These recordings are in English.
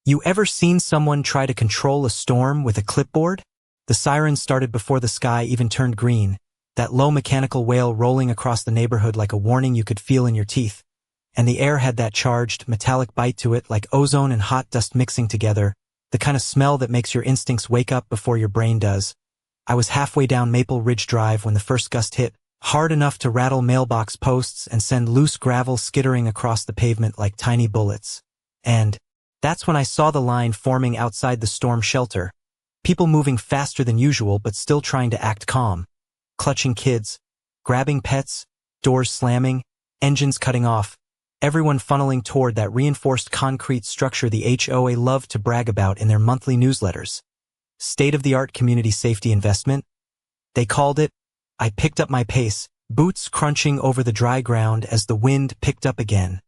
You ever seen someone try to control a storm with a clipboard? The sirens started before the sky even turned green, that low mechanical wail rolling across the neighborhood like a warning you could feel in your teeth. And the air had that charged, metallic bite to it, like ozone and hot dust mixing together, the kind of smell that makes your instincts wake up before your brain does. I was halfway down Maple Ridge Drive when the first gust hit, hard enough to rattle mailbox posts and send loose gravel skittering across the pavement like tiny bullets. And that's when I saw the line forming outside the storm shelter. People moving faster than usual but still trying to act calm. Clutching kids, grabbing pets, doors slamming, engines cutting off. Everyone funneling toward that reinforced concrete structure the HOA loved to brag about in their monthly newsletters. State-of-the-art community safety investment? They called it. I picked up my pace, boots crunching over the dry ground as the wind picked up again.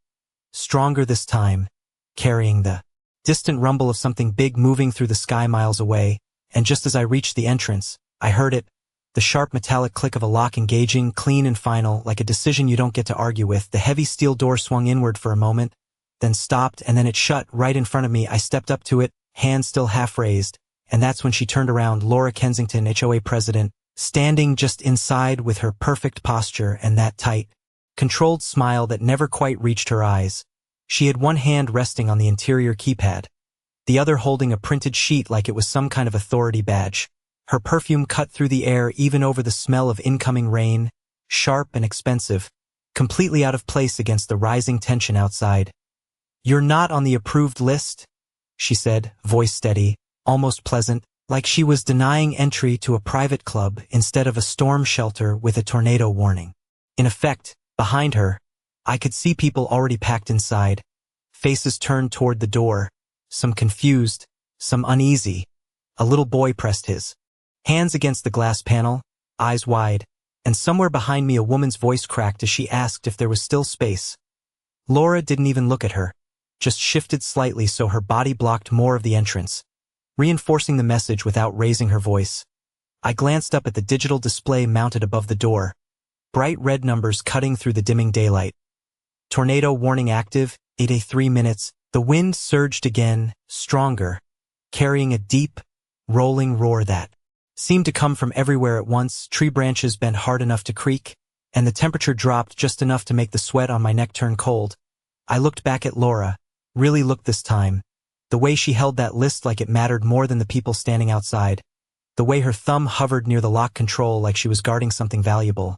Stronger this time, carrying the distant rumble of something big moving through the sky miles away, and just as I reached the entrance, I heard it, the sharp metallic click of a lock engaging, clean and final, like a decision you don't get to argue with. The heavy steel door swung inward for a moment, then stopped, and then it shut right in front of me. I stepped up to it, hand still half raised, and that's when she turned around, Laura Kensington, HOA president, standing just inside with her perfect posture and that tight, controlled smile that never quite reached her eyes. She had one hand resting on the interior keypad, the other holding a printed sheet like it was some kind of authority badge. Her perfume cut through the air even over the smell of incoming rain, sharp and expensive, completely out of place against the rising tension outside. "You're not on the approved list," she said, voice steady, almost pleasant, like she was denying entry to a private club instead of a storm shelter with a tornado warning. In effect, behind her, I could see people already packed inside, faces turned toward the door, some confused, some uneasy. A little boy pressed his hands against the glass panel, eyes wide, and somewhere behind me a woman's voice cracked as she asked if there was still space. Laura didn't even look at her, just shifted slightly so her body blocked more of the entrance, reinforcing the message without raising her voice. I glanced up at the digital display mounted above the door, bright red numbers cutting through the dimming daylight. Tornado warning active, 83 minutes. The wind surged again, stronger, carrying a deep, rolling roar that seemed to come from everywhere at once. Tree branches bent hard enough to creak, and the temperature dropped just enough to make the sweat on my neck turn cold. I looked back at Laura, really looked this time, the way she held that list like it mattered more than the people standing outside, the way her thumb hovered near the lock control like she was guarding something valuable.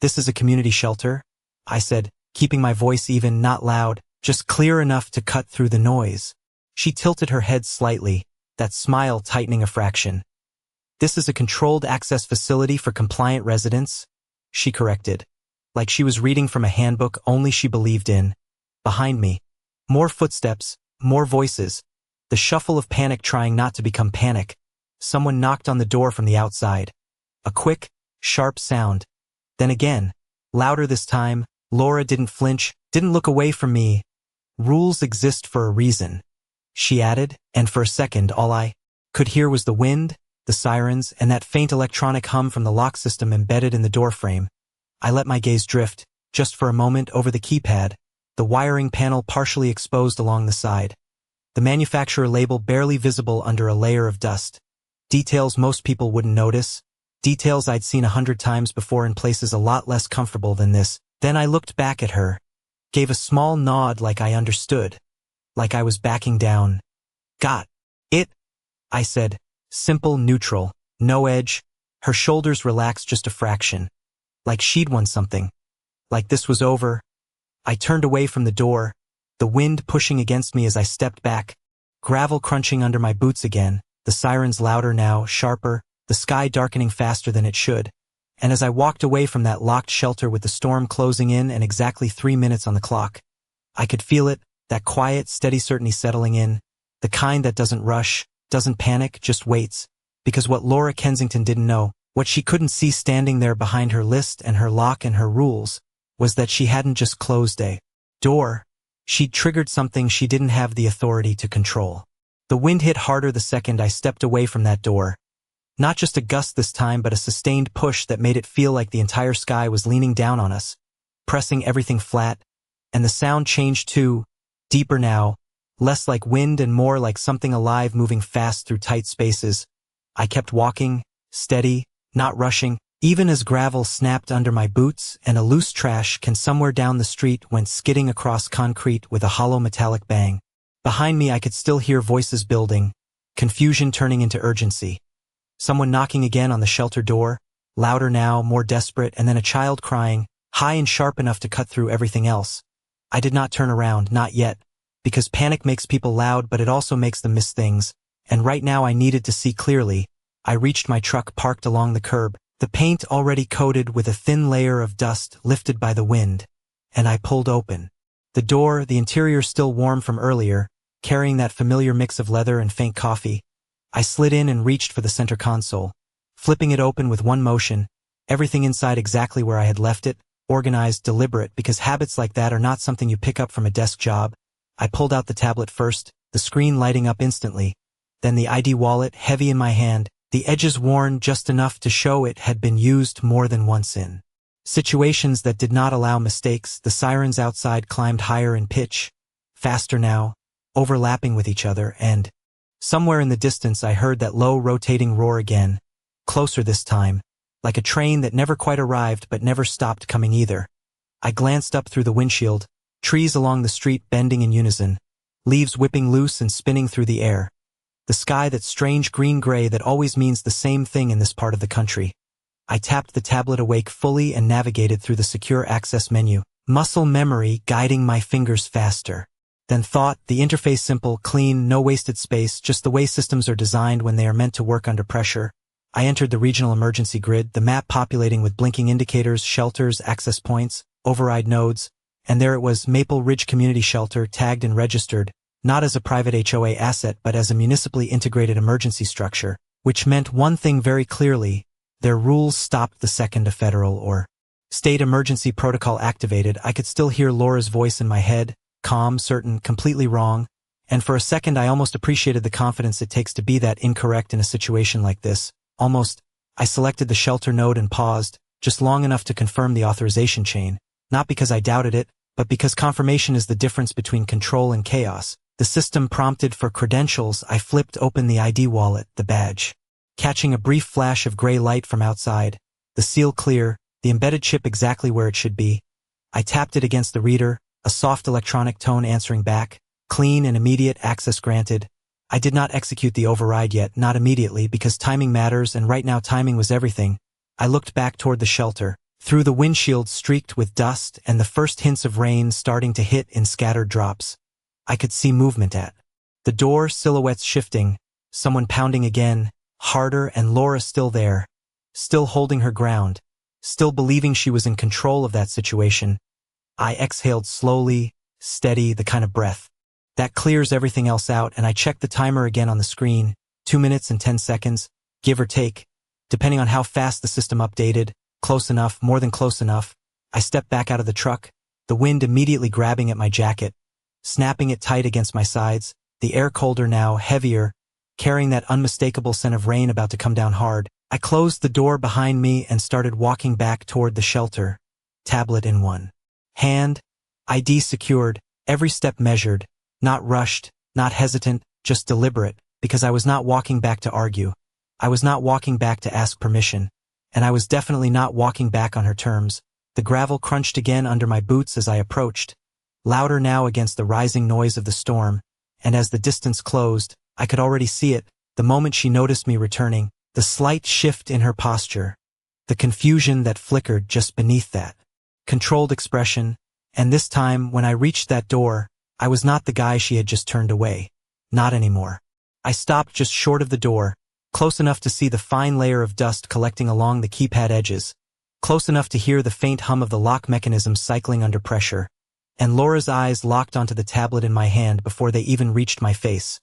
"This is a community shelter?" I said, keeping my voice even, not loud, just clear enough to cut through the noise. She tilted her head slightly, that smile tightening a fraction. "This is a controlled access facility for compliant residents," she corrected, like she was reading from a handbook only she believed in. Behind me, more footsteps, more voices, the shuffle of panic trying not to become panic. Someone knocked on the door from the outside. A quick, sharp sound. Then again, louder this time. Laura didn't flinch, didn't look away from me. "Rules exist for a reason," she added, and for a second all I could hear was the wind, the sirens, and that faint electronic hum from the lock system embedded in the doorframe. I let my gaze drift, just for a moment, over the keypad, the wiring panel partially exposed along the side, the manufacturer label barely visible under a layer of dust. Details most people wouldn't notice, details I'd seen 100 times before in places a lot less comfortable than this. Then I looked back at her, gave a small nod like I understood, like I was backing down. "Got it," I said, simple, neutral, no edge. Her shoulders relaxed just a fraction, like she'd won something, like this was over. I turned away from the door, the wind pushing against me as I stepped back, gravel crunching under my boots again, the sirens louder now, sharper, the sky darkening faster than it should. And as I walked away from that locked shelter with the storm closing in and exactly 3 minutes on the clock, I could feel it, that quiet, steady certainty settling in, the kind that doesn't rush, doesn't panic, just waits. Because what Laura Kensington didn't know, what she couldn't see standing there behind her list and her lock and her rules, was that she hadn't just closed a door, she'd triggered something she didn't have the authority to control. The wind hit harder the second I stepped away from that door. Not just a gust this time, but a sustained push that made it feel like the entire sky was leaning down on us, pressing everything flat, and the sound changed too, deeper now, less like wind and more like something alive moving fast through tight spaces. I kept walking, steady, not rushing, even as gravel snapped under my boots and a loose trash can somewhere down the street went skidding across concrete with a hollow metallic bang. Behind me I could still hear voices building, confusion turning into urgency. Someone knocking again on the shelter door, louder now, more desperate, and then a child crying, high and sharp enough to cut through everything else. I did not turn around, not yet, because panic makes people loud but it also makes them miss things, and right now I needed to see clearly. I reached my truck parked along the curb, the paint already coated with a thin layer of dust lifted by the wind, and I pulled open. The door, the interior still warm from earlier, carrying that familiar mix of leather and faint coffee. I slid in and reached for the center console, flipping it open with one motion, everything inside exactly where I had left it, organized, deliberate, because habits like that are not something you pick up from a desk job. I pulled out the tablet first, the screen lighting up instantly, then the ID wallet heavy in my hand, the edges worn just enough to show it had been used more than once in situations that did not allow mistakes. The sirens outside climbed higher in pitch, faster now, overlapping with each other, and somewhere in the distance I heard that low rotating roar again, closer this time, like a train that never quite arrived but never stopped coming either. I glanced up through the windshield, trees along the street bending in unison, leaves whipping loose and spinning through the air. The sky, that strange green-gray that always means the same thing in this part of the country. I tapped the tablet awake fully and navigated through the secure access menu, muscle memory guiding my fingers faster. Then thought, the interface simple, clean, no wasted space, just the way systems are designed when they are meant to work under pressure. I entered the regional emergency grid, the map populating with blinking indicators, shelters, access points, override nodes, and there it was, Maple Ridge Community Shelter, tagged and registered, not as a private HOA asset but as a municipally integrated emergency structure, which meant one thing very clearly: their rules stopped the second a federal or state emergency protocol activated. I could still hear Laura's voice in my head, calm, certain, completely wrong, and for a second I almost appreciated the confidence it takes to be that incorrect in a situation like this. Almost. I selected the shelter node and paused, just long enough to confirm the authorization chain, not because I doubted it, but because confirmation is the difference between control and chaos. The system prompted for credentials. I flipped open the ID wallet, the badge, catching a brief flash of gray light from outside, the seal clear, the embedded chip exactly where it should be. I tapped it against the reader, a soft electronic tone answering back, clean and immediate, access granted. I did not execute the override yet, not immediately, because timing matters, and right now timing was everything. I looked back toward the shelter, through the windshield streaked with dust and the first hints of rain starting to hit in scattered drops. I could see movement at the door, silhouettes shifting, someone pounding again, harder, and Laura still there, still holding her ground, still believing she was in control of that situation. I exhaled slowly, steady, the kind of breath that clears everything else out, and I checked the timer again on the screen, 2 minutes and 10 seconds, give or take, depending on how fast the system updated. Close enough, more than close enough. I stepped back out of the truck, the wind immediately grabbing at my jacket, snapping it tight against my sides, the air colder now, heavier, carrying that unmistakable scent of rain about to come down hard. I closed the door behind me and started walking back toward the shelter, tablet in one hand, ID secured, every step measured, not rushed, not hesitant, just deliberate, because I was not walking back to argue. I was not walking back to ask permission, and I was definitely not walking back on her terms. The gravel crunched again under my boots as I approached, louder now against the rising noise of the storm, and as the distance closed, I could already see it, the moment she noticed me returning, the slight shift in her posture, the confusion that flickered just beneath that controlled expression, and this time, when I reached that door, I was not the guy she had just turned away. Not anymore. I stopped just short of the door, close enough to see the fine layer of dust collecting along the keypad edges, close enough to hear the faint hum of the lock mechanism cycling under pressure, and Laura's eyes locked onto the tablet in my hand before they even reached my face.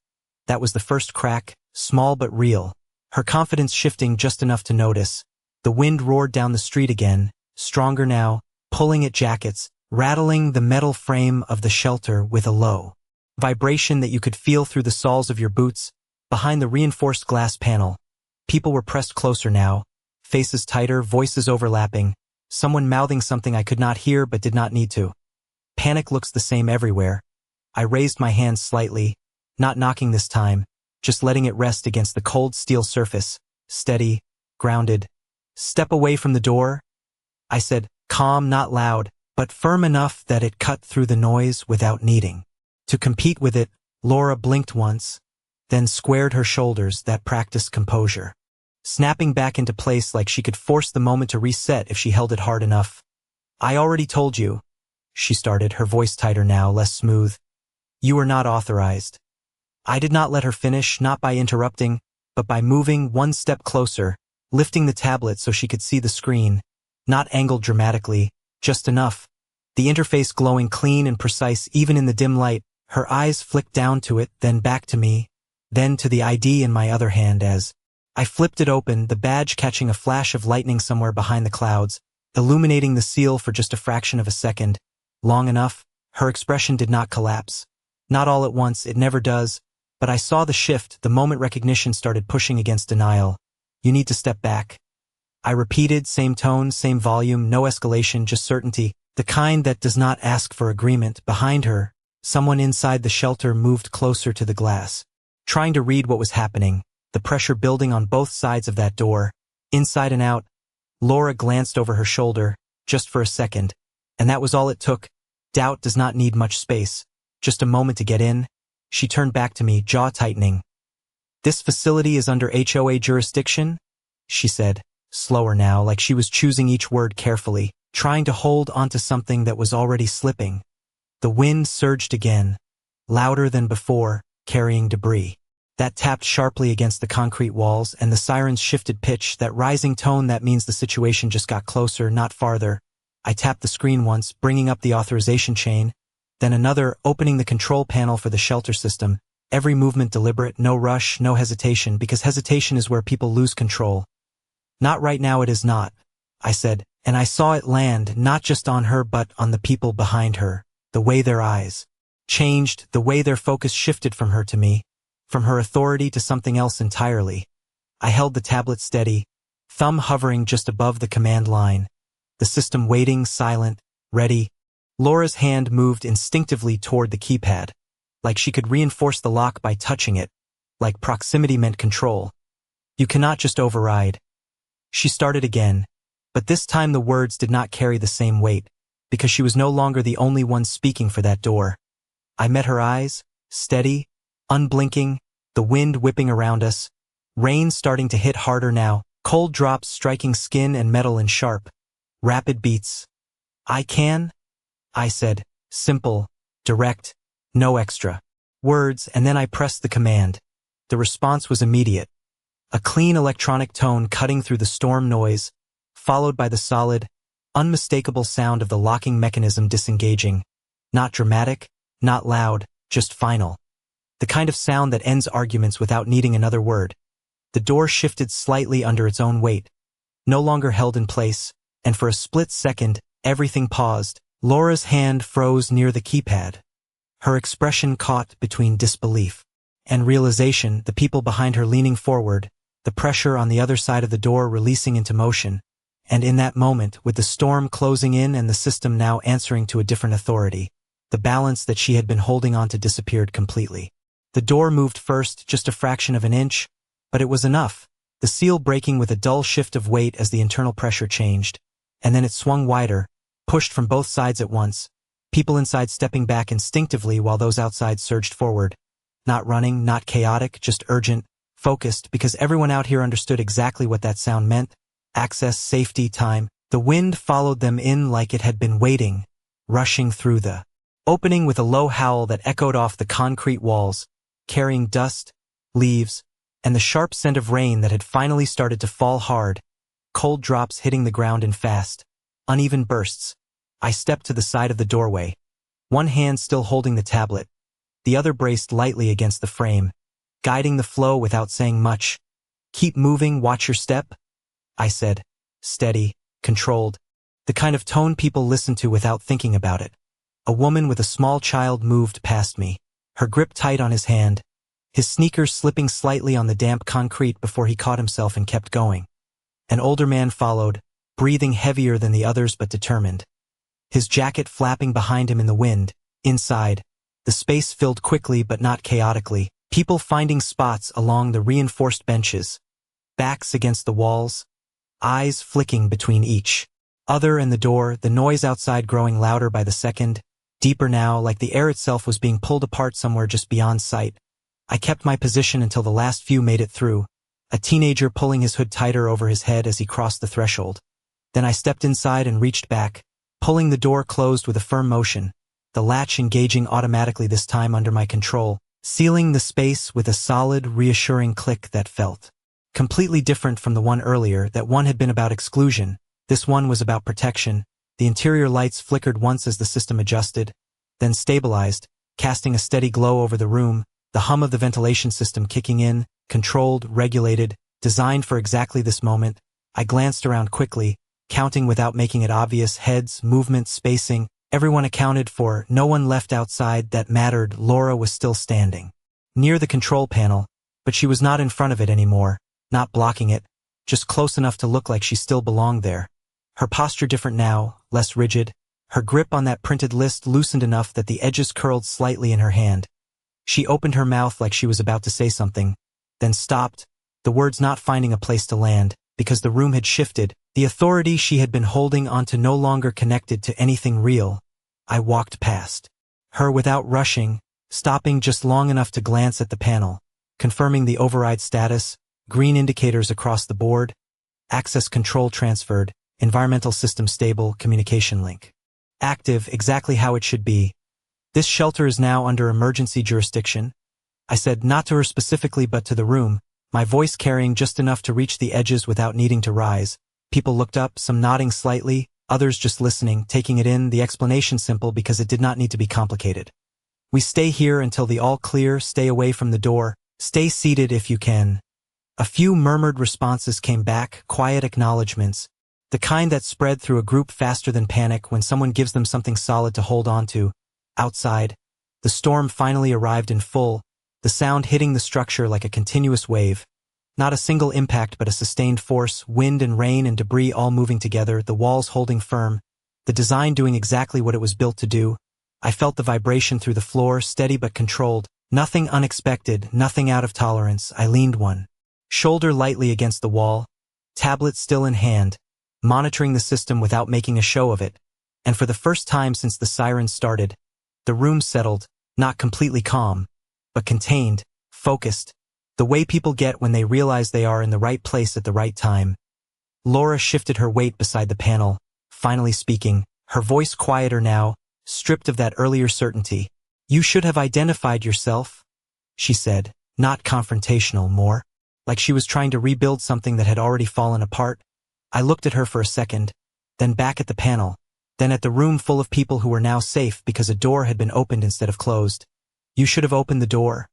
That was the first crack, small but real, her confidence shifting just enough to notice. The wind roared down the street again, stronger now, pulling at jackets, rattling the metal frame of the shelter with a low vibration that you could feel through the soles of your boots. Behind the reinforced glass panel, people were pressed closer now, faces tighter, voices overlapping, someone mouthing something I could not hear but did not need to. Panic looks the same everywhere, I raised my hand slightly, not knocking this time, just letting it rest against the cold steel surface, steady, grounded. Step away from the door, I said, calm, not loud, but firm enough that it cut through the noise without needing to compete with it. Laura blinked once, then squared her shoulders, that practiced composure, snapping back into place like she could force the moment to reset if she held it hard enough. I already told you, she started, her voice tighter now, less smooth. You are not authorized. I did not let her finish, not by interrupting, but by moving one step closer, lifting the tablet so she could see the screen, not angled dramatically, just enough. The interface glowing clean and precise even in the dim light. Her eyes flicked down to it, then back to me, then to the ID in my other hand as I flipped it open, the badge catching a flash of lightning somewhere behind the clouds, illuminating the seal for just a fraction of a second. Long enough, her expression did not collapse. Not all at once, it never does, but I saw the shift the moment recognition started pushing against denial. You need to step back. I repeated, same tone, same volume, no escalation, just certainty, the kind that does not ask for agreement. Behind her, someone inside the shelter moved closer to the glass, trying to read what was happening, the pressure building on both sides of that door, inside and out. Laura glanced over her shoulder, just for a second, and that was all it took. Doubt does not need much space, just a moment to get in. She turned back to me, jaw tightening. This facility is under HOA jurisdiction, she said, slower now, like she was choosing each word carefully, trying to hold onto something that was already slipping. The wind surged again, louder than before, carrying debris. That tapped sharply against the concrete walls, and the sirens shifted pitch, that rising tone that means the situation just got closer, not farther. I tapped the screen once, bringing up the authorization chain, then another, opening the control panel for the shelter system. Every movement deliberate, no rush, no hesitation, because hesitation is where people lose control. Not right now, it is not, I said, and I saw it land, not just on her but on the people behind her, the way their eyes changed, the way their focus shifted from her to me, from her authority to something else entirely. I held the tablet steady, thumb hovering just above the command line, the system waiting, silent, ready. Laura's hand moved instinctively toward the keypad, like she could reinforce the lock by touching it, like proximity meant control. You cannot just override. She started again, but this time the words did not carry the same weight, because she was no longer the only one speaking for that door. I met her eyes, steady, unblinking, the wind whipping around us, rain starting to hit harder now, cold drops striking skin and metal in sharp, rapid beats. I can? I said, simple, direct, no extra words, and then I pressed the command. The response was immediate. A clean electronic tone cutting through the storm noise, followed by the solid, unmistakable sound of the locking mechanism disengaging. Not dramatic, not loud, just final. The kind of sound that ends arguments without needing another word. The door shifted slightly under its own weight, no longer held in place, and for a split second, everything paused. Laura's hand froze near the keypad. Her expression caught between disbelief and realization, the people behind her leaning forward, the pressure on the other side of the door releasing into motion. And in that moment, with the storm closing in and the system now answering to a different authority, the balance that she had been holding on to disappeared completely. The door moved first, just a fraction of an inch, but it was enough, the seal breaking with a dull shift of weight as the internal pressure changed, and then it swung wider, pushed from both sides at once, people inside stepping back instinctively while those outside surged forward. Not running, not chaotic, just urgent, focused, because everyone out here understood exactly what that sound meant. Access, safety, time. The wind followed them in like it had been waiting, rushing through the opening with a low howl that echoed off the concrete walls, carrying dust, leaves, and the sharp scent of rain that had finally started to fall hard, cold drops hitting the ground in fast, uneven bursts. I stepped to the side of the doorway, one hand still holding the tablet, the other braced lightly against the frame, guiding the flow without saying much. Keep moving, watch your step, I said, steady, controlled, the kind of tone people listen to without thinking about it. A woman with a small child moved past me, her grip tight on his hand, his sneakers slipping slightly on the damp concrete before he caught himself and kept going. An older man followed, breathing heavier than the others but determined. His jacket flapping behind him in the wind. Inside, The space filled quickly but not chaotically, people finding spots along the reinforced benches, backs against the walls, eyes flicking between each other and the door, the noise outside growing louder by the second, deeper now, like the air itself was being pulled apart somewhere just beyond sight. I kept my position until the last few made it through, a teenager pulling his hood tighter over his head as he crossed the threshold. Then I stepped inside and reached back, pulling the door closed with a firm motion, the latch engaging automatically this time under my control, sealing the space with a solid, reassuring click that felt completely different from the one earlier. That one had been about exclusion. This one was about protection. The interior lights flickered once as the system adjusted, then stabilized, casting a steady glow over the room, the hum of the ventilation system kicking in, controlled, regulated, designed for exactly this moment. I glanced around quickly, counting without making it obvious, heads, movement, spacing, everyone accounted for, no one left outside. That mattered. Laura was still standing near the control panel, but she was not in front of it anymore, not blocking it, just close enough to look like she still belonged there. Her posture different now, less rigid, her grip on that printed list loosened enough that the edges curled slightly in her hand. She opened her mouth like she was about to say something, then stopped, the words not finding a place to land, because the room had shifted, the authority she had been holding onto no longer connected to anything real. I walked past her without rushing, stopping just long enough to glance at the panel, confirming the override status, green indicators across the board, access control transferred, environmental system stable, communication link active, exactly how it should be. This shelter is now under emergency jurisdiction, I said, not to her specifically but to the room, my voice carrying just enough to reach the edges without needing to rise. People looked up, some nodding slightly, others just listening, taking it in, the explanation simple because it did not need to be complicated. We stay here until the all clear, stay away from the door, stay seated if you can. A few murmured responses came back, quiet acknowledgments, the kind that spread through a group faster than panic when someone gives them something solid to hold on to. Outside, the storm finally arrived in full, the sound hitting the structure like a continuous wave. Not a single impact but a sustained force, wind and rain and debris all moving together, the walls holding firm, the design doing exactly what it was built to do. I felt the vibration through the floor, steady but controlled, nothing unexpected, nothing out of tolerance. I leaned one shoulder lightly against the wall, tablet still in hand, monitoring the system without making a show of it, and for the first time since the sirens started, the room settled, not completely calm, but contained, focused, the way people get when they realize they are in the right place at the right time. Laura shifted her weight beside the panel, finally speaking, her voice quieter now, stripped of that earlier certainty. You should have identified yourself, she said, not confrontational, more like she was trying to rebuild something that had already fallen apart. I looked at her for a second, then back at the panel, then at the room full of people who were now safe because a door had been opened instead of closed. You should have opened the door,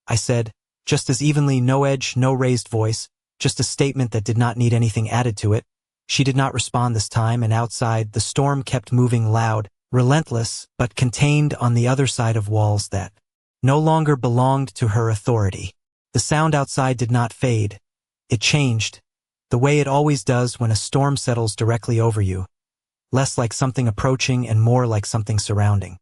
I said, just as evenly, no edge, no raised voice, just a statement that did not need anything added to it. She did not respond this time, and outside, the storm kept moving loud, relentless, but contained on the other side of walls that no longer belonged to her authority. The sound outside did not fade. It changed, the way it always does when a storm settles directly over you. Less like something approaching and more like something surrounding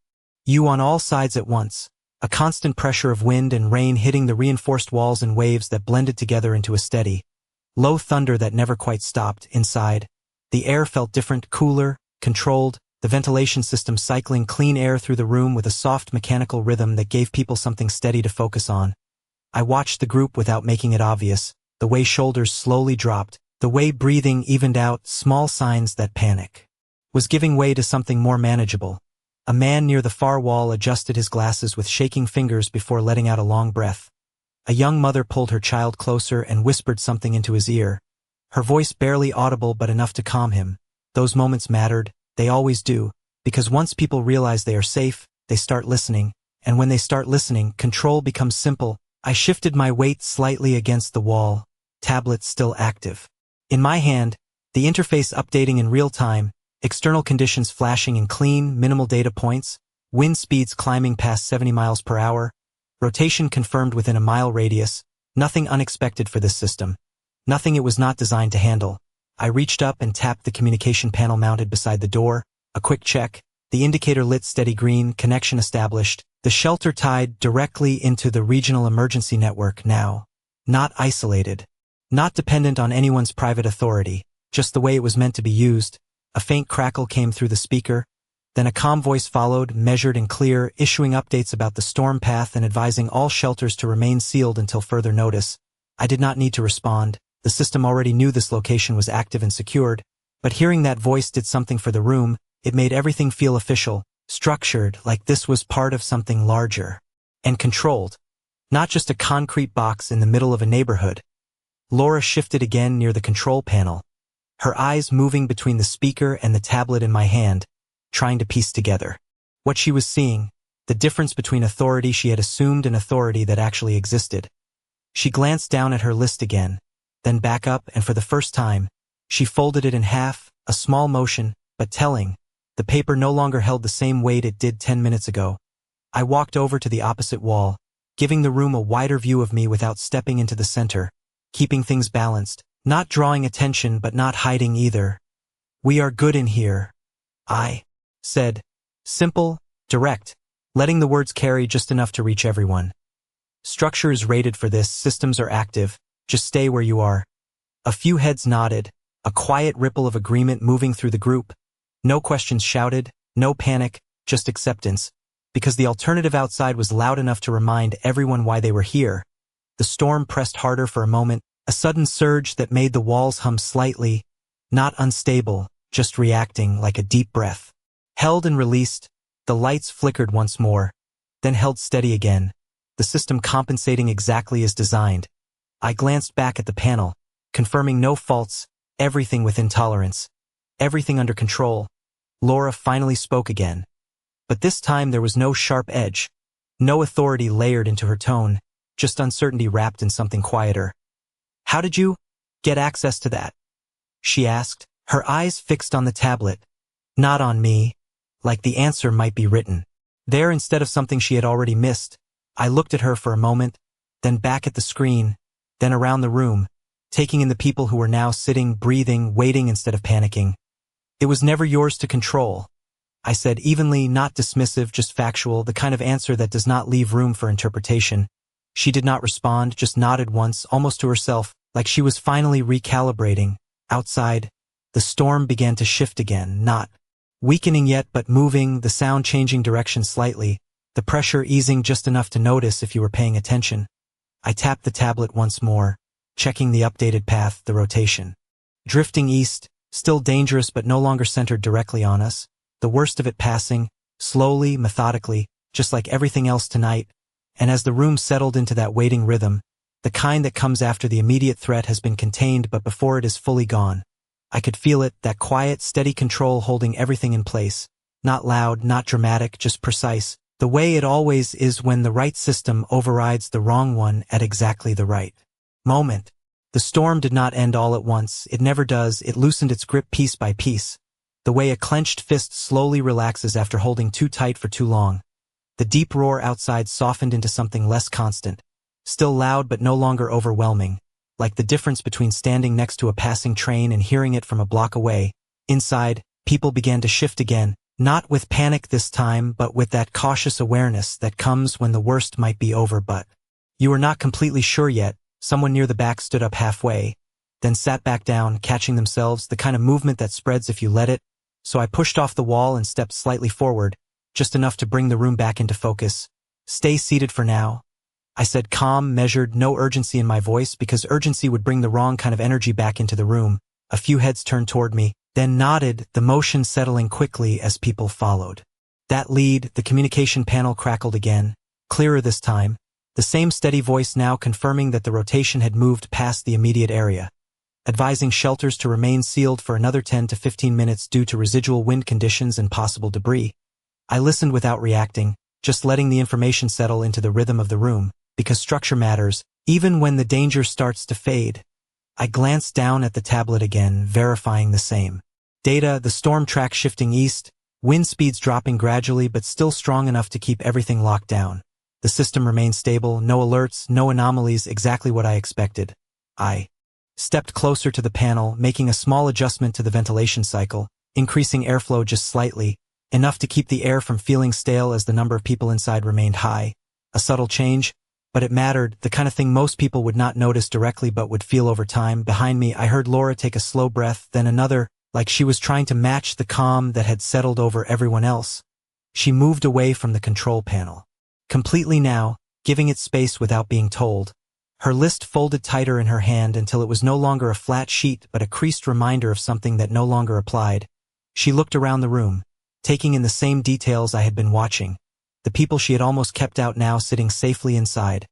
you on all sides at once, a constant pressure of wind and rain hitting the reinforced walls in waves that blended together into a steady, low thunder that never quite stopped. Inside, the air felt different, cooler, controlled, the ventilation system cycling clean air through the room with a soft mechanical rhythm that gave people something steady to focus on. I watched the group without making it obvious, the way shoulders slowly dropped, the way breathing evened out, small signs that panic was giving way to something more manageable. A man near the far wall adjusted his glasses with shaking fingers before letting out a long breath. A young mother pulled her child closer and whispered something into his ear, her voice barely audible but enough to calm him. Those moments mattered, they always do, because once people realize they are safe, they start listening, and when they start listening, control becomes simple. I shifted my weight slightly against the wall, tablet still active. In my hand, the interface updating in real time, external conditions flashing in clean, minimal data points, wind speeds climbing past 70 miles per hour, rotation confirmed within a mile radius, nothing unexpected for this system, nothing it was not designed to handle. I reached up and tapped the communication panel mounted beside the door, a quick check, the indicator lit steady green, connection established, The shelter tied directly into the regional emergency network now. Not isolated. Not dependent on anyone's private authority, just the way it was meant to be used. A faint crackle came through the speaker. Then a calm voice followed, measured and clear, issuing updates about the storm path and advising all shelters to remain sealed until further notice. I did not need to respond. The system already knew this location was active and secured, but hearing that voice did something for the room. It made everything feel official, structured, like this was part of something larger. And controlled. Not just a concrete box in the middle of a neighborhood. Laura shifted again near the control panel, her eyes moving between the speaker and the tablet in my hand, trying to piece together what she was seeing, the difference between authority she had assumed and authority that actually existed. She glanced down at her list again, then back up, and for the first time, she folded it in half, a small motion, but telling. The paper no longer held the same weight it did 10 minutes ago. I walked over to the opposite wall, giving the room a wider view of me without stepping into the center, keeping things balanced, not drawing attention but not hiding either. "We are good in here," I said. Simple, direct, letting the words carry just enough to reach everyone. "Structure is rated for this, systems are active, just stay where you are." A few heads nodded, a quiet ripple of agreement moving through the group. No questions shouted, no panic, just acceptance, because the alternative outside was loud enough to remind everyone why they were here. The storm pressed harder for a moment, a sudden surge that made the walls hum slightly, not unstable, just reacting like a deep breath. Held and released, the lights flickered once more, then held steady again, the system compensating exactly as designed. I glanced back at the panel, confirming no faults, everything within tolerance, everything under control. Laura finally spoke again. But this time there was no sharp edge, no authority layered into her tone, just uncertainty wrapped in something quieter. "How did you get access to that?" she asked, her eyes fixed on the tablet, not on me, like the answer might be written there instead of something she had already missed. I looked at her for a moment, then back at the screen, then around the room, taking in the people who were now sitting, breathing, waiting instead of panicking. "It was never yours to control," I said evenly, not dismissive, just factual, the kind of answer that does not leave room for interpretation. She did not respond, just nodded once, almost to herself, like she was finally recalibrating. Outside, the storm began to shift again, not weakening yet but moving, the sound changing direction slightly, the pressure easing just enough to notice if you were paying attention. I tapped the tablet once more, checking the updated path, the rotation. Drifting east, still dangerous but no longer centered directly on us, the worst of it passing, slowly, methodically, just like everything else tonight. And as the room settled into that waiting rhythm, the kind that comes after the immediate threat has been contained but before it is fully gone, I could feel it, that quiet, steady control holding everything in place. Not loud, not dramatic, just precise, the way it always is when the right system overrides the wrong one at exactly the right moment. The storm did not end all at once, it never does, it loosened its grip piece by piece, the way a clenched fist slowly relaxes after holding too tight for too long. The deep roar outside softened into something less constant, still loud but no longer overwhelming, like the difference between standing next to a passing train and hearing it from a block away. Inside, people began to shift again, not with panic this time but with that cautious awareness that comes when the worst might be over but you are not completely sure yet. Someone near the back stood up halfway, then sat back down, catching themselves, the kind of movement that spreads if you let it. So I pushed off the wall and stepped slightly forward, just enough to bring the room back into focus. "Stay seated for now," I said, calm, measured, no urgency in my voice because urgency would bring the wrong kind of energy back into the room. A few heads turned toward me, then nodded, the motion settling quickly as people followed. That lead, the communication panel crackled again, clearer this time, the same steady voice now confirming that the rotation had moved past the immediate area, advising shelters to remain sealed for another 10 to 15 minutes due to residual wind conditions and possible debris. I listened without reacting, just letting the information settle into the rhythm of the room, because structure matters, even when the danger starts to fade. I glanced down at the tablet again, verifying the same data, the storm track shifting east, wind speeds dropping gradually but still strong enough to keep everything locked down. The system remained stable, no alerts, no anomalies, exactly what I expected. I stepped closer to the panel, making a small adjustment to the ventilation cycle, increasing airflow just slightly, enough to keep the air from feeling stale as the number of people inside remained high. A subtle change, but it mattered, the kind of thing most people would not notice directly but would feel over time. Behind me, I heard Laura take a slow breath, then another, like she was trying to match the calm that had settled over everyone else. She moved away from the control panel. Completely now, giving it space without being told. Her list folded tighter in her hand until it was no longer a flat sheet but a creased reminder of something that no longer applied. She looked around the room, taking in the same details I had been watching. The people she had almost kept out now sitting safely inside.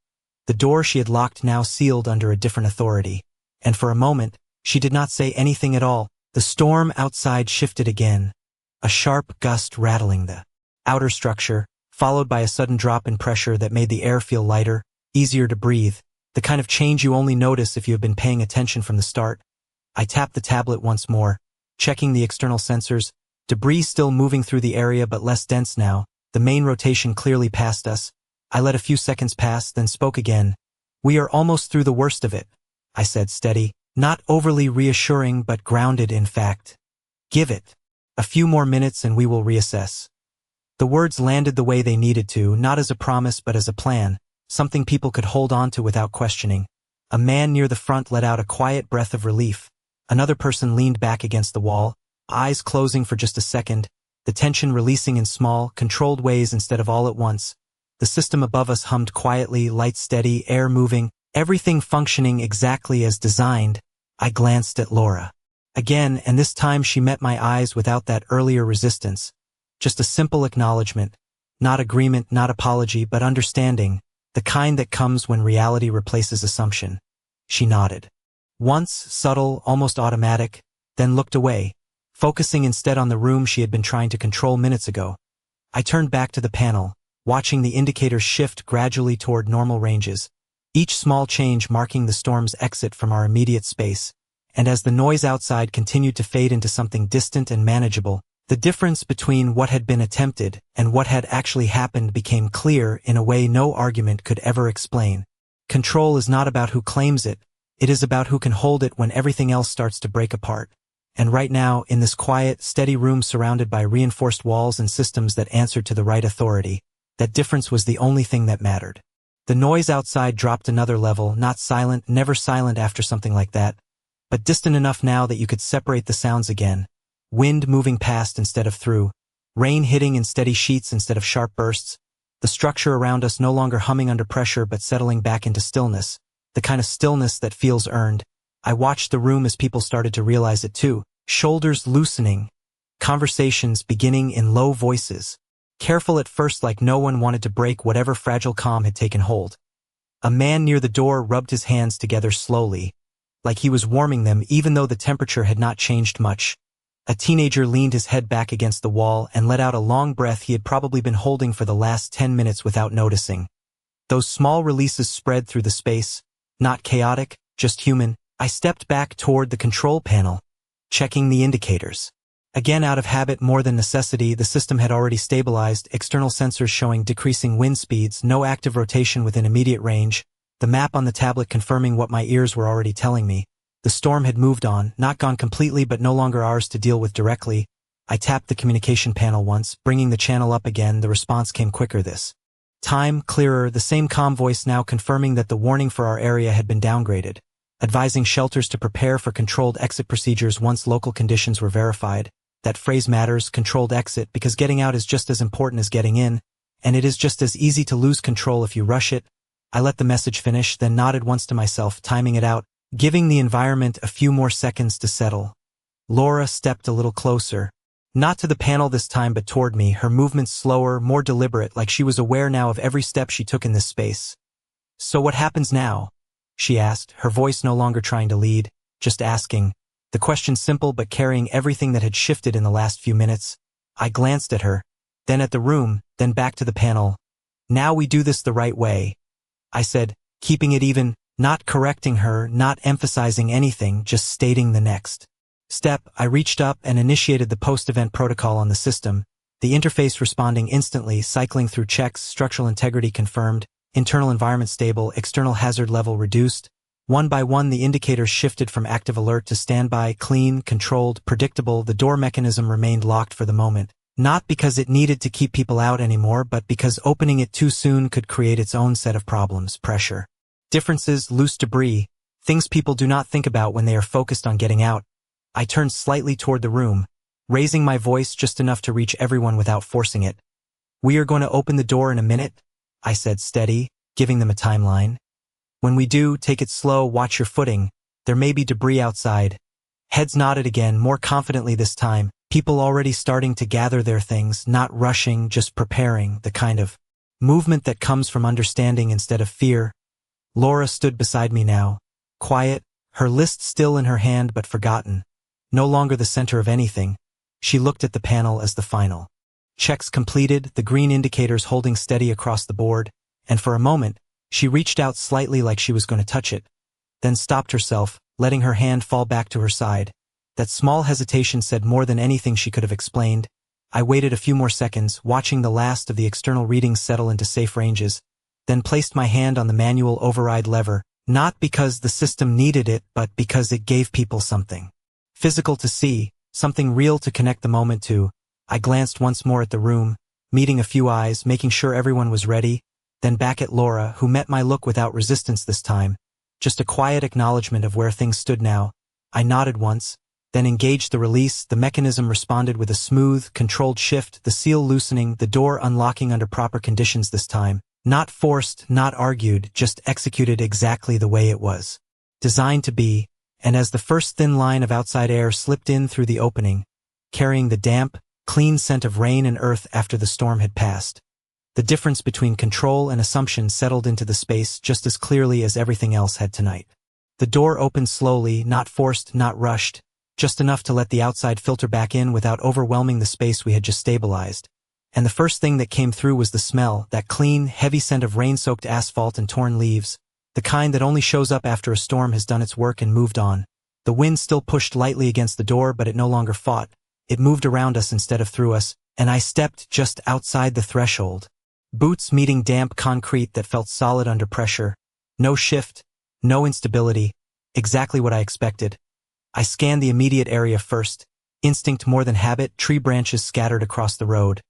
The door she had locked now sealed under a different authority. And for a moment, she did not say anything at all. The storm outside shifted again, a sharp gust rattling the outer structure, followed by a sudden drop in pressure that made the air feel lighter, easier to breathe, the kind of change you only notice if you have been paying attention from the start. I tapped the tablet once more, checking the external sensors, debris still moving through the area but less dense now, the main rotation clearly past us. I let a few seconds pass, then spoke again. "We are almost through the worst of it," I said, steady, not overly reassuring but grounded in fact. "Give it a few more minutes and we will reassess." The words landed the way they needed to, not as a promise but as a plan, something people could hold on to without questioning. A man near the front let out a quiet breath of relief. Another person leaned back against the wall, eyes closing for just a second, the tension releasing in small, controlled ways instead of all at once. The system above us hummed quietly, lights steady, air moving, everything functioning exactly as designed. I glanced at Laura. Again, and this time she met my eyes without that earlier resistance. Just a simple acknowledgement. Not agreement, not apology, but understanding, the kind that comes when reality replaces assumption. She nodded. Once, subtle, almost automatic, then looked away, focusing instead on the room she had been trying to control minutes ago. I turned back to the panel, watching the indicators shift gradually toward normal ranges, each small change marking the storm's exit from our immediate space. And as the noise outside continued to fade into something distant and manageable, the difference between what had been attempted and what had actually happened became clear in a way no argument could ever explain. Control is not about who claims it, it is about who can hold it when everything else starts to break apart. And right now, in this quiet, steady room surrounded by reinforced walls and systems that answered to the right authority, that difference was the only thing that mattered. The noise outside dropped another level, not silent, never silent after something like that, but distant enough now that you could separate the sounds again. Wind moving past instead of through, rain hitting in steady sheets instead of sharp bursts, the structure around us no longer humming under pressure but settling back into stillness, the kind of stillness that feels earned. I watched the room as people started to realize it too, shoulders loosening, conversations beginning in low voices, careful at first like no one wanted to break whatever fragile calm had taken hold. A man near the door rubbed his hands together slowly, like he was warming them even though the temperature had not changed much. A teenager leaned his head back against the wall and let out a long breath he had probably been holding for the last 10 minutes without noticing. Those small releases spread through the space, not chaotic, just human. I stepped back toward the control panel, checking the indicators. Again, out of habit more than necessity, the system had already stabilized, external sensors showing decreasing wind speeds, no active rotation within immediate range, the map on the tablet confirming what my ears were already telling me. The storm had moved on, not gone completely but no longer ours to deal with directly. I tapped the communication panel once, bringing the channel up again. The response came quicker this time, clearer, the same calm voice now confirming that the warning for our area had been downgraded, advising shelters to prepare for controlled exit procedures once local conditions were verified. That phrase matters, controlled exit, because getting out is just as important as getting in, and it is just as easy to lose control if you rush it. I let the message finish, then nodded once to myself, timing it out, giving the environment a few more seconds to settle. Laura stepped a little closer. Not to the panel this time but toward me, her movements slower, more deliberate, like she was aware now of every step she took in this space. "So what happens now?" she asked, her voice no longer trying to lead, just asking. The question simple but carrying everything that had shifted in the last few minutes. I glanced at her, then at the room, then back to the panel. "Now we do this the right way," I said, keeping it even, not correcting her, not emphasizing anything, just stating the next step. I reached up and initiated the post-event protocol on the system, the interface responding instantly, cycling through checks, structural integrity confirmed, internal environment stable, external hazard level reduced. One by one the indicators shifted from active alert to standby, clean, controlled, predictable. The door mechanism remained locked for the moment, Not because it needed to keep people out anymore, but because opening it too soon could create its own set of problems, pressure, differences, loose debris, things people do not think about when they are focused on getting out. I turned slightly toward the room, raising my voice just enough to reach everyone without forcing it. "We are going to open the door in a minute," I said, steady, giving them a timeline. "When we do, take it slow, watch your footing. There may be debris outside." Heads nodded again, more confidently this time, people already starting to gather their things, not rushing, just preparing, the kind of movement that comes from understanding instead of fear. Laura stood beside me now, quiet, her list still in her hand but forgotten, no longer the center of anything. She looked at the panel as the final checks completed, the green indicators holding steady across the board, and for a moment, she reached out slightly like she was going to touch it, then stopped herself, letting her hand fall back to her side. That small hesitation said more than anything she could have explained. I waited a few more seconds, watching the last of the external readings settle into safe ranges, then placed my hand on the manual override lever, not because the system needed it, but because it gave people something physical to see, something real to connect the moment to. I glanced once more at the room, meeting a few eyes, making sure everyone was ready, then back at Laura, who met my look without resistance this time, just a quiet acknowledgement of where things stood now. I nodded once, then engaged the release. The mechanism responded with a smooth, controlled shift, the seal loosening, the door unlocking under proper conditions this time. Not forced, not argued, just executed exactly the way it was designed to be, and as the first thin line of outside air slipped in through the opening, carrying the damp, clean scent of rain and earth after the storm had passed, the difference between control and assumption settled into the space just as clearly as everything else had tonight. The door opened slowly, not forced, not rushed, just enough to let the outside filter back in without overwhelming the space we had just stabilized. And the first thing that came through was the smell, that clean, heavy scent of rain-soaked asphalt and torn leaves, the kind that only shows up after a storm has done its work and moved on. The wind still pushed lightly against the door, but it no longer fought. It moved around us instead of through us, and I stepped just outside the threshold. Boots meeting damp concrete that felt solid under pressure. No shift, no instability, exactly what I expected. I scanned the immediate area first, instinct more than habit, tree branches scattered across the road.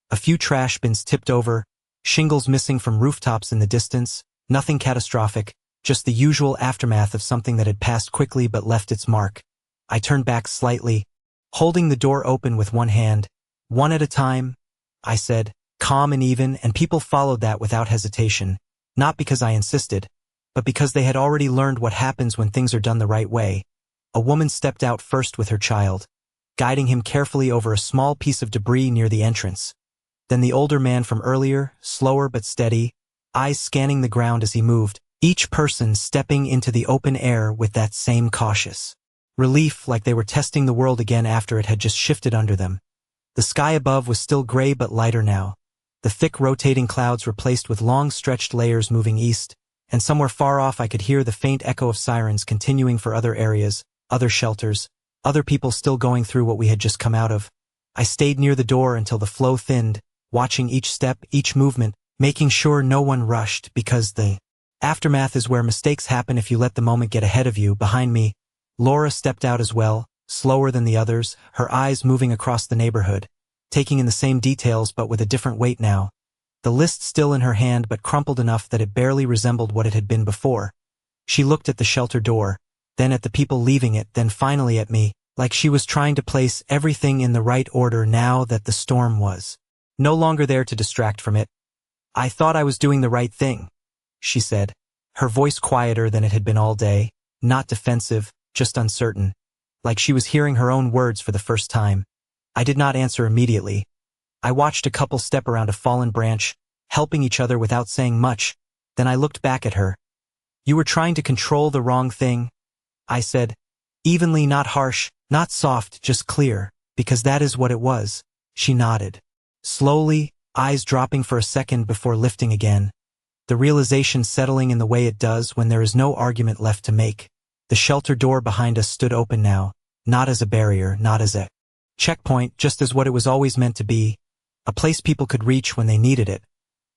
A few trash bins tipped over, shingles missing from rooftops in the distance, nothing catastrophic, just the usual aftermath of something that had passed quickly but left its mark. I turned back slightly, holding the door open with one hand. "One at a time," I said, calm and even, and people followed that without hesitation, not because I insisted, but because they had already learned what happens when things are done the right way. A woman stepped out first with her child, guiding him carefully over a small piece of debris near the entrance. Then the older man from earlier, slower but steady, eyes scanning the ground as he moved, each person stepping into the open air with that same cautious relief, like they were testing the world again after it had just shifted under them. The sky above was still gray but lighter now, the thick rotating clouds replaced with long stretched layers moving east, and somewhere far off I could hear the faint echo of sirens continuing for other areas, other shelters, other people still going through what we had just come out of. I stayed near the door until the flow thinned, watching each step, each movement, making sure no one rushed, because the aftermath is where mistakes happen if you let the moment get ahead of you. Behind me, Laura stepped out as well, slower than the others, her eyes moving across the neighborhood, taking in the same details but with a different weight now. The list still in her hand but crumpled enough that it barely resembled what it had been before. She looked at the shelter door, then at the people leaving it, then finally at me, like she was trying to place everything in the right order now that the storm was no longer there to distract from it. "I thought I was doing the right thing," she said, her voice quieter than it had been all day, not defensive, just uncertain, like she was hearing her own words for the first time. I did not answer immediately. I watched a couple step around a fallen branch, helping each other without saying much, then I looked back at her. "You were trying to control the wrong thing," I said, evenly, not harsh, not soft, just clear, because that is what it was. She nodded. Slowly, eyes dropping for a second before lifting again, the realization settling in the way it does when there is no argument left to make. The shelter door behind us stood open now, not as a barrier, not as a checkpoint, just as what it was always meant to be, a place people could reach when they needed it,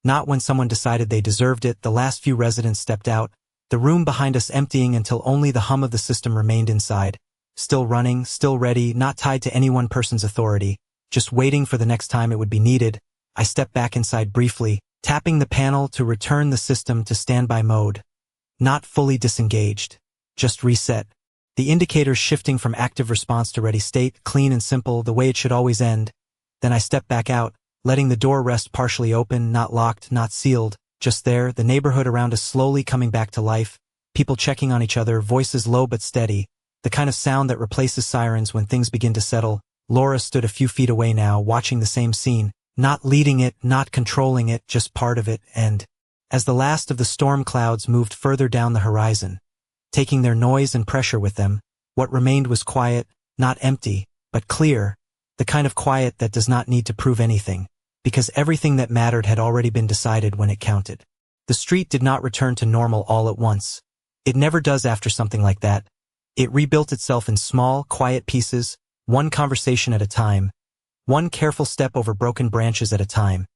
not when someone decided they deserved it. The last few residents stepped out, the room behind us emptying until only the hum of the system remained inside, still running, still ready, not tied to any one person's authority, just waiting for the next time it would be needed. I stepped back inside briefly, tapping the panel to return the system to standby mode. Not fully disengaged, just reset. The indicators shifting from active response to ready state, clean and simple, the way it should always end. Then I stepped back out, letting the door rest partially open, not locked, not sealed. Just there, the neighborhood around us slowly coming back to life, people checking on each other, voices low but steady, the kind of sound that replaces sirens when things begin to settle. Laura stood a few feet away now, watching the same scene, not leading it, not controlling it, just part of it, and as the last of the storm clouds moved further down the horizon, taking their noise and pressure with them, what remained was quiet, not empty, but clear, the kind of quiet that does not need to prove anything, because everything that mattered had already been decided when it counted. The street did not return to normal all at once. It never does after something like that. It rebuilt itself in small, quiet pieces, one conversation at a time, one careful step over broken branches at a time.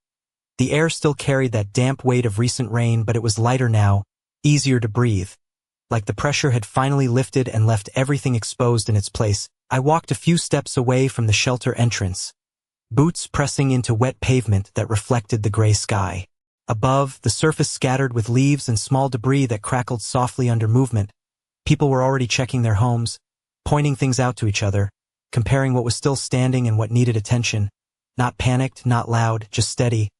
The air still carried that damp weight of recent rain, but it was lighter now, easier to breathe. Like the pressure had finally lifted and left everything exposed in its place. I walked a few steps away from the shelter entrance, boots pressing into wet pavement that reflected the gray sky. Above, the surface scattered with leaves and small debris that crackled softly under movement. People were already checking their homes, pointing things out to each other, comparing what was still standing and what needed attention. Not panicked, not loud, just steady.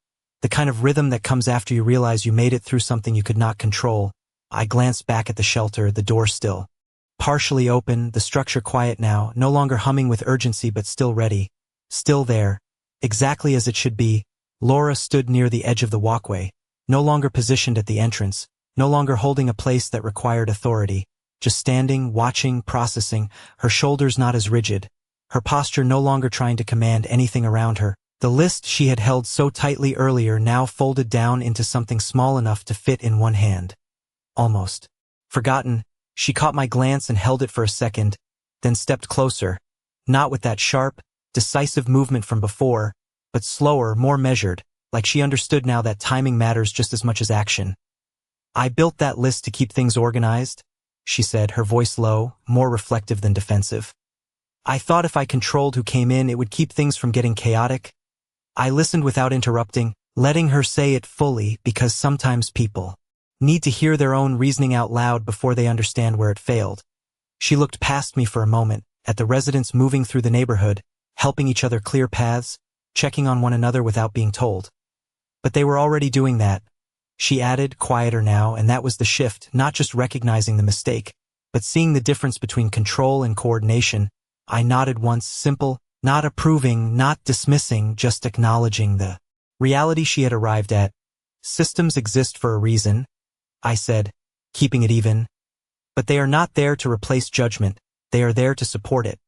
The kind of rhythm that comes after you realize you made it through something you could not control. I glanced back at the shelter, the door still partially open, the structure quiet now, no longer humming with urgency but still ready. Still there, exactly as it should be. Laura stood near the edge of the walkway, no longer positioned at the entrance, no longer holding a place that required authority, just standing, watching, processing, her shoulders not as rigid, her posture no longer trying to command anything around her. The list she had held so tightly earlier now folded down into something small enough to fit in one hand. Almost forgotten, she caught my glance and held it for a second, then stepped closer, not with that sharp, decisive movement from before, but slower, more measured, like she understood now that timing matters just as much as action. "I built that list to keep things organized," she said, her voice low, more reflective than defensive. "I thought if I controlled who came in, it would keep things from getting chaotic." I listened without interrupting, letting her say it fully, because sometimes people need to hear their own reasoning out loud before they understand where it failed. She looked past me for a moment, at the residents moving through the neighborhood, helping each other clear paths, checking on one another without being told. But they were already doing that, she added, quieter now, and that was the shift, not just recognizing the mistake, but seeing the difference between control and coordination. I nodded once, simple, not approving, not dismissing, just acknowledging the reality she had arrived at. "Systems exist for a reason," I said, keeping it even. "But they are not there to replace judgment, they are there to support it."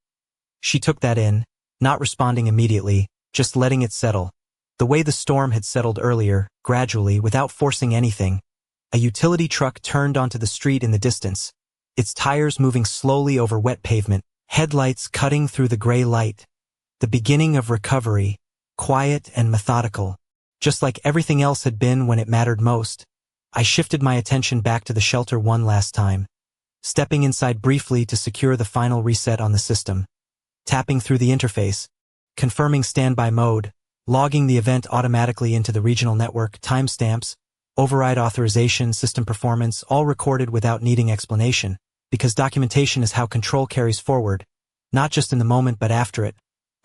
She took that in, not responding immediately, just letting it settle. The way the storm had settled earlier, gradually, without forcing anything. A utility truck turned onto the street in the distance, its tires moving slowly over wet pavement, headlights cutting through the gray light. The beginning of recovery, quiet and methodical, just like everything else had been when it mattered most. I shifted my attention back to the shelter one last time, stepping inside briefly to secure the final reset on the system, tapping through the interface, confirming standby mode, logging the event automatically into the regional network, timestamps, override authorization, system performance, all recorded without needing explanation, because documentation is how control carries forward, not just in the moment but after it.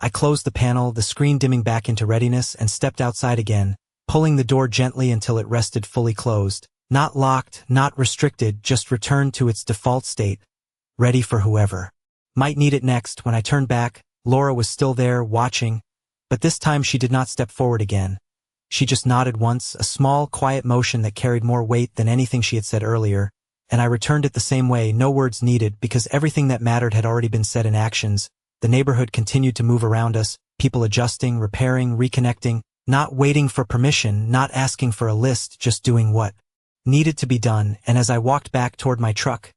I closed the panel, the screen dimming back into readiness, and stepped outside again, pulling the door gently until it rested fully closed. Not locked, not restricted, just returned to its default state, ready for whoever might need it next. When I turned back, Laura was still there, watching, but this time she did not step forward again. She just nodded once, a small, quiet motion that carried more weight than anything she had said earlier, and I returned it the same way, no words needed, because everything that mattered had already been said in actions. The neighborhood continued to move around us, people adjusting, repairing, reconnecting, not waiting for permission, not asking for a list, just doing what needed to be done. And as I walked back toward my truck,